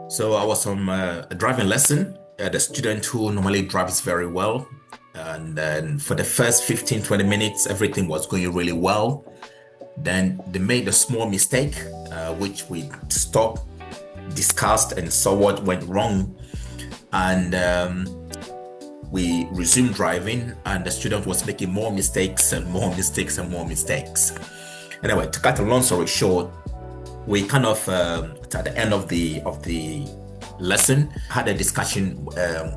So I was on a driving lesson. The student who normally drives very well. And then for the first 15, 20 minutes, everything was going really well. Then they made a small mistake, which we stopped, discussed, and saw what went wrong. And we resumed driving, and the student was making more mistakes and more mistakes and more mistakes. Anyway, to cut a long story short, we kind of at the end of the lesson had a discussion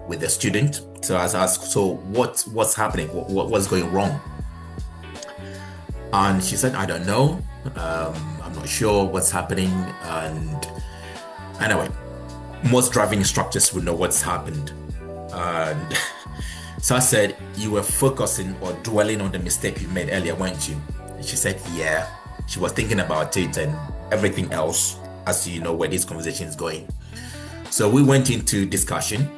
with the student. So I was asked, so what's happening? What's going wrong? And she said, I don't know. I'm not sure what's happening. And anyway, most driving instructors will know what's happened. And so I said, you were focusing or dwelling on the mistake you made earlier, weren't you? And she said, yeah. She was thinking about it and everything else, as you know where this conversation is going. So we went into discussion.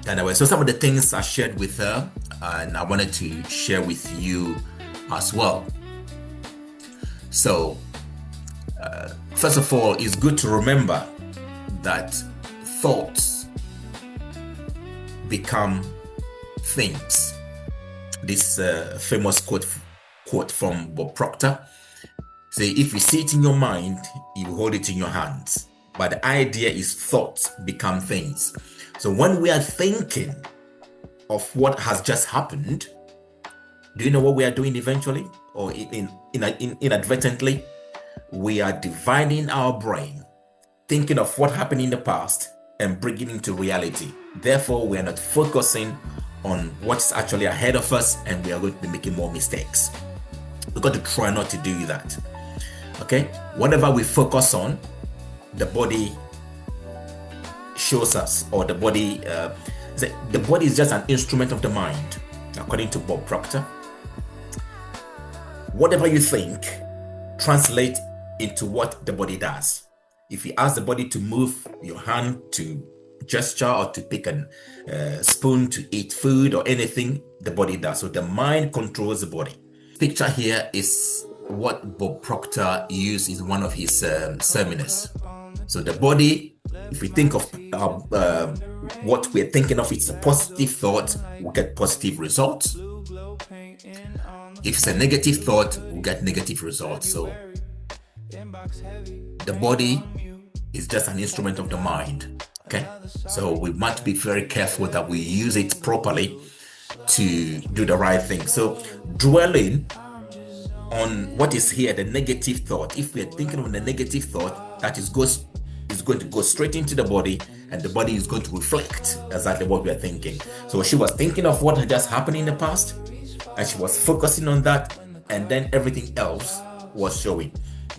Anyway, so some of the things I shared with her, and I wanted to share with you as well. So, first of all, it's good to remember that thoughts become things. This famous quote from Bob Proctor. Say, if you see it in your mind, you hold it in your hands. But the idea is thoughts become things. So when we are thinking of what has just happened, do you know what we are doing eventually? Or inadvertently? We are dividing our brain, thinking of what happened in the past and bringing it into reality. Therefore, we are not focusing on what's actually ahead of us, and we are going to be making more mistakes. We've got to try not to do that. Okay, whatever we focus on, the body shows us, or the body is just an instrument of the mind, according to Bob Proctor. Whatever you think translates into what the body does. If you ask the body to move your hand to gesture or to pick a spoon to eat food or anything, the body does. So the mind controls the body. Picture here is what Bob Proctor used in one of his seminars. So the body, if we think of what we're thinking of, it's a positive thought, we'll get positive results. If it's a negative thought, we'll get negative results. So the body is just an instrument of the mind. Okay, so we must be very careful that we use it properly to do the right thing. So dwelling on what is here, the negative thought. If we are thinking of the negative thought, that is going to go straight into the body, and the body is going to reflect exactly what we are thinking. So she was thinking of what had just happened in the past, and she was focusing on that, and then everything else was showing.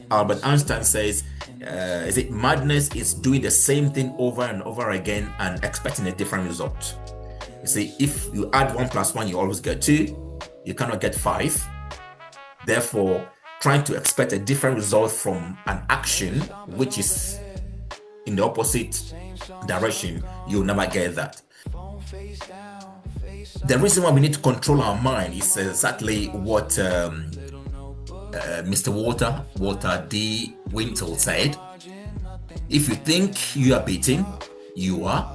Albert Einstein says, is it madness is doing the same thing over and over again and expecting a different result. You see, if you add 1 + 1, you always get 2. You cannot get 5. Therefore, trying to expect a different result from an action which is in the opposite direction, you'll never get that. The reason why we need to control our mind is exactly what Mr. Walter D. Wintle said. If you think you are beaten, you are.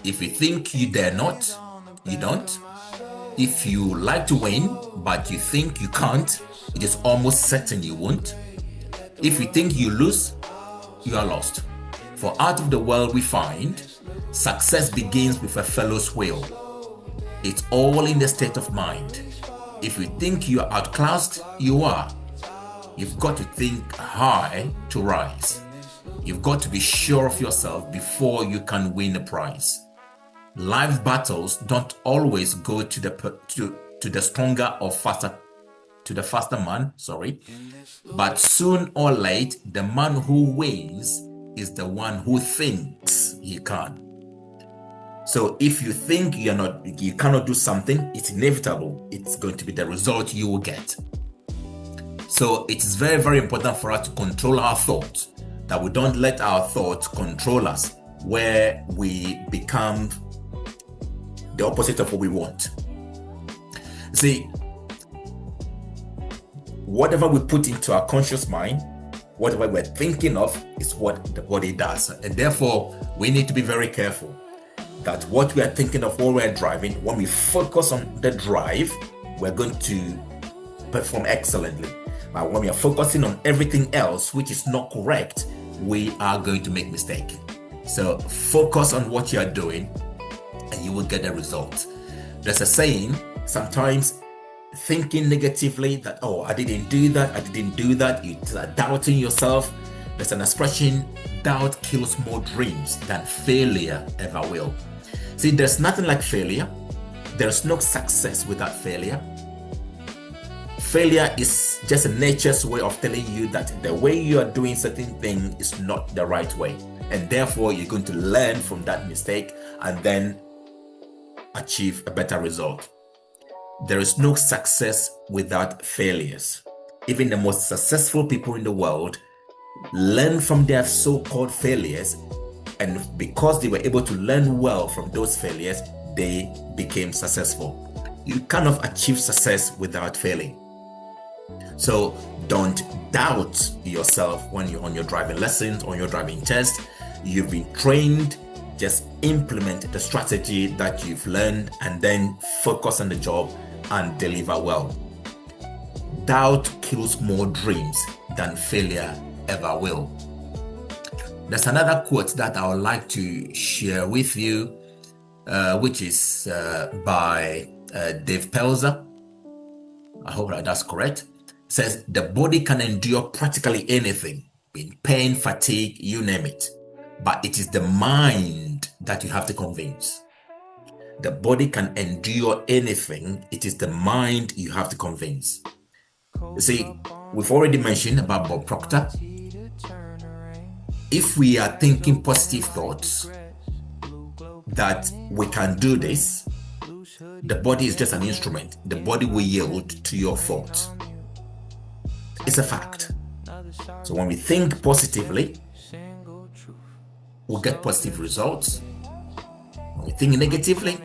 If you think you dare not, you don't. If you like to win, but you think you can't, it is almost certain you won't. If you think you lose, you are lost. For out of the world we find, success begins with a fellow's will. It's all in the state of mind. If you think you are outclassed, you are. You've got to think high to rise. You've got to be sure of yourself before you can win a prize. Life's battles don't always go to the stronger or faster, to the faster man, but soon or late, the man who wins is the one who thinks he can. So if you think you cannot do something, it's inevitable. It's going to be the result you will get. So it is very, very important for us to control our thoughts, that we don't let our thoughts control us, where we become the opposite of what we want. See, whatever we put into our conscious mind Whatever we're thinking of is what the body does. And therefore, we need to be very careful that what we are thinking of while we're driving, when we focus on the drive, we're going to perform excellently. But when we are focusing on everything else, which is not correct, we are going to make mistakes. So focus on what you are doing and you will get a result. There's a saying, sometimes thinking negatively that, oh, I didn't do that, you are doubting yourself. There's an expression, doubt kills more dreams than failure ever will. See, there's nothing like failure. There's no success without failure. Failure is just nature's way of telling you that the way you are doing certain thing is not the right way. And therefore, you're going to learn from that mistake and then achieve a better result. There is no success without failures. Even the most successful people in the world learn from their so-called failures, and because they were able to learn well from those failures, they became successful. You cannot achieve success without failing. So don't doubt yourself when you're on your driving lessons, on your driving test. You've been trained. Just implement the strategy that you've learned and then focus on the job and deliver well. Doubt kills more dreams than failure ever will. There's another quote that I would like to share with you, which is by Dave Pelzer. I hope that's correct. It says, the body can endure practically anything, in pain, fatigue, you name it. But it is the mind that you have to convince. The body can endure anything. It is the mind you have to convince. You see, we've already mentioned about Bob Proctor. If we are thinking positive thoughts that we can do this, the body is just an instrument. The body will yield to your thoughts. It's a fact. So when we think positively, we'll get positive results. When we think negatively,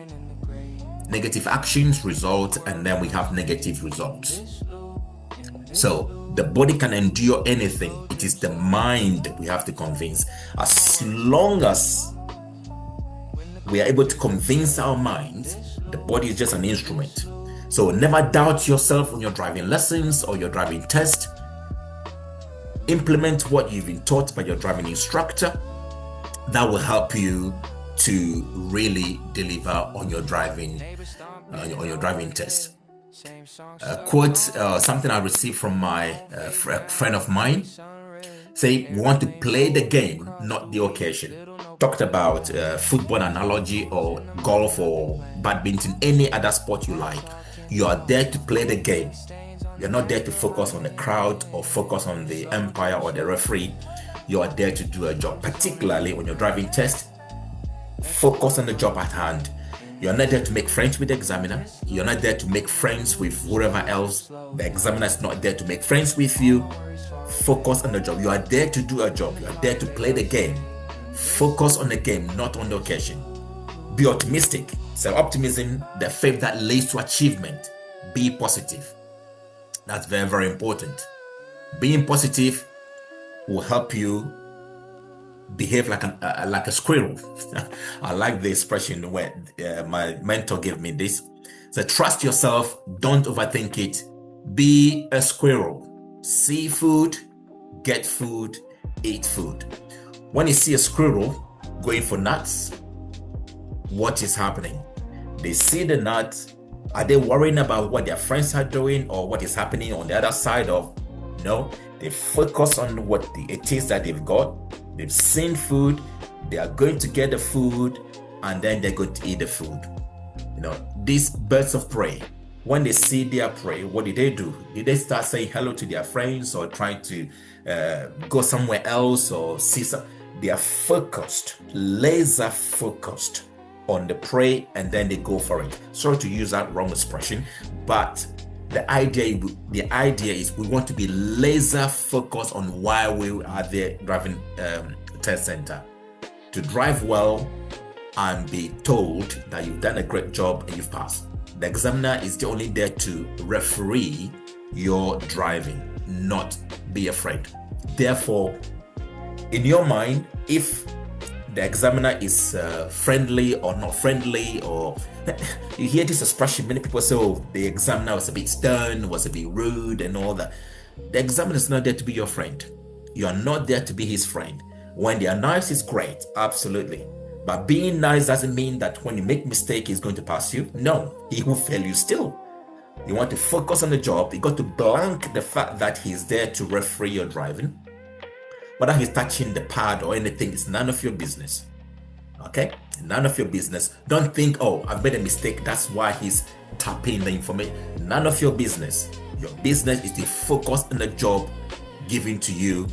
negative actions result, and then we have negative results. So the body can endure anything. It is the mind we have to convince. As long as we are able to convince our minds, the body is just an instrument. So never doubt yourself on your driving lessons or your driving test. Implement what you've been taught by your driving instructor. That will help you to really deliver on your driving test. A quote, something I received from my friend of mine. Say, we want to play the game, not the occasion. Talked about football analogy or golf or badminton, any other sport you like. You are there to play the game. You're not there to focus on the crowd or focus on the umpire or the referee. You are there to do a job, particularly when you're driving test. Focus on the job at hand. You're not there to make friends with the examiner. You're not there to make friends with whoever else. The examiner is not there to make friends with you. Focus on the job. You are there to do a job. You are there to play the game. Focus on the game, not on the occasion. Be optimistic. So optimism, the faith that leads to achievement. Be positive. That's very, very important. Being positive will help you behave like a squirrel. I like the expression where my mentor gave me this. So trust yourself, don't overthink it. Be a squirrel. See food, get food, eat food. When you see a squirrel going for nuts, what is happening? They see the nuts. Are they worrying about what their friends are doing or what is happening on the other side of? No, they focus on what it is that they've got. They've seen food, they are going to get the food, and then they're going to eat the food. You know, these birds of prey, when they see their prey, what did they do? Did they start saying hello to their friends or trying to go somewhere else or see some? They are focused, laser focused on the prey, and then they go for it. Sorry to use that wrong expression, but the idea is we want to be laser focused on why we are there driving test center, to drive well and be told that you've done a great job and you've passed. The examiner is only there to referee your driving, not be afraid. Therefore, in your mind, if the examiner is friendly or not friendly, or you hear this expression, many people say, oh, the examiner was a bit stern, was a bit rude and all that. The examiner is not there to be your friend. You are not there to be his friend. When they are nice, it's great, absolutely. But being nice doesn't mean that when you make mistake, he's going to pass you. No, he will fail you still. You want to focus on the job. You got to blank the fact that he's there to referee your driving. Whether he's touching the pad or anything, it's none of your business. Okay? None of your business. Don't think, oh, I've made a mistake, that's why he's tapping the information. None of your business. Your business is to focus on the job given to you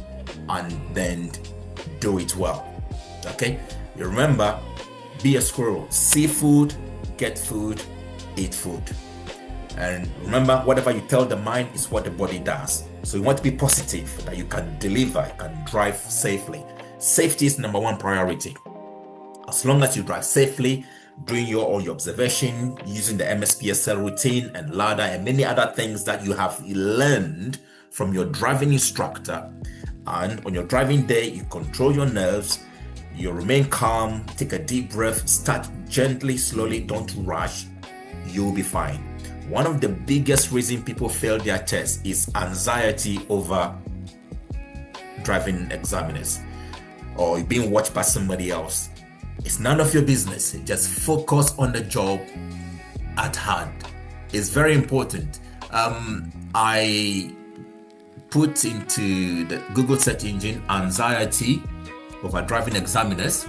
and then do it well. Okay? You remember, be a squirrel. See food, get food, eat food. And remember, whatever you tell the mind is what the body does. So you want to be positive, that you can deliver, you can drive safely. Safety is number one priority. As long as you drive safely, doing all your observation, using the MSPSL routine and ladder and many other things that you have learned from your driving instructor. And on your driving day, you control your nerves, you remain calm, take a deep breath, start gently, slowly, don't rush, you'll be fine. One of the biggest reasons people fail their tests is anxiety over driving examiners or being watched by somebody else. It's none of your business. Just focus on the job at hand. It's very important. I put into the Google search engine anxiety over driving examiners.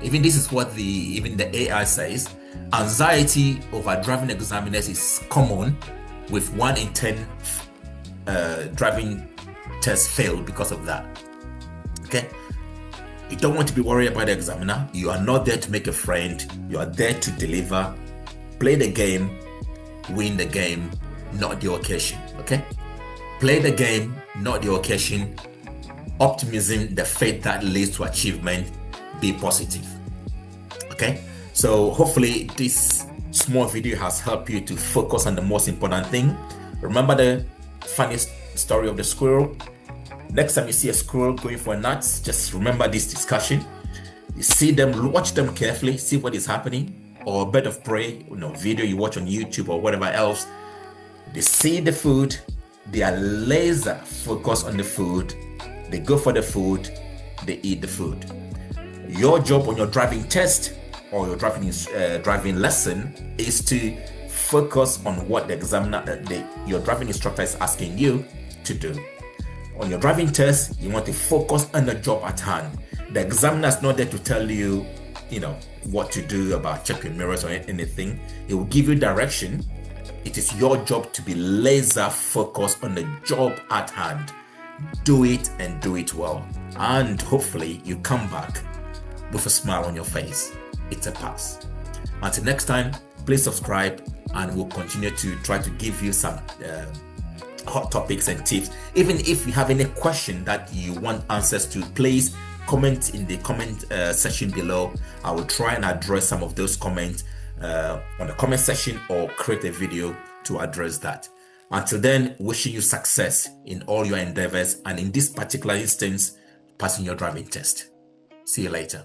Even this is what the AI says. Anxiety over driving examiners is common, with 1 in 10 driving tests fail because of that. Okay? You don't want to be worried about the examiner. You are not there to make a friend. You are there to deliver, play the game, win the game, not the occasion. Okay? Play the game, not the occasion. Optimism, the faith that leads to achievement. Be positive. Okay? So hopefully this small video has helped you to focus on the most important thing. Remember the funniest story of the squirrel? Next time you see a squirrel going for nuts, just remember this discussion. You see them, watch them carefully, see what is happening, or a bird of prey, video you watch on YouTube or whatever else. They see the food, they are laser focused on the food, they go for the food, they eat the food. Your job on your driving test or your driving lesson is to focus on what the examiner, your driving instructor is asking you to do. On your driving test, you want to focus on the job at hand. The examiner is not there to tell you, what to do about checking mirrors or anything. It will give you direction. It is your job to be laser focused on the job at hand. Do it and do it well. And hopefully you come back with a smile on your face. It's a pass. Until next time, please subscribe and we'll continue to try to give you some hot topics and tips. Even if you have any question that you want answers to, please comment in the comment section below. I will try and address some of those comments on the comment section or create a video to address that. Until then, wishing you success in all your endeavors and in this particular instance, passing your driving test. See you later.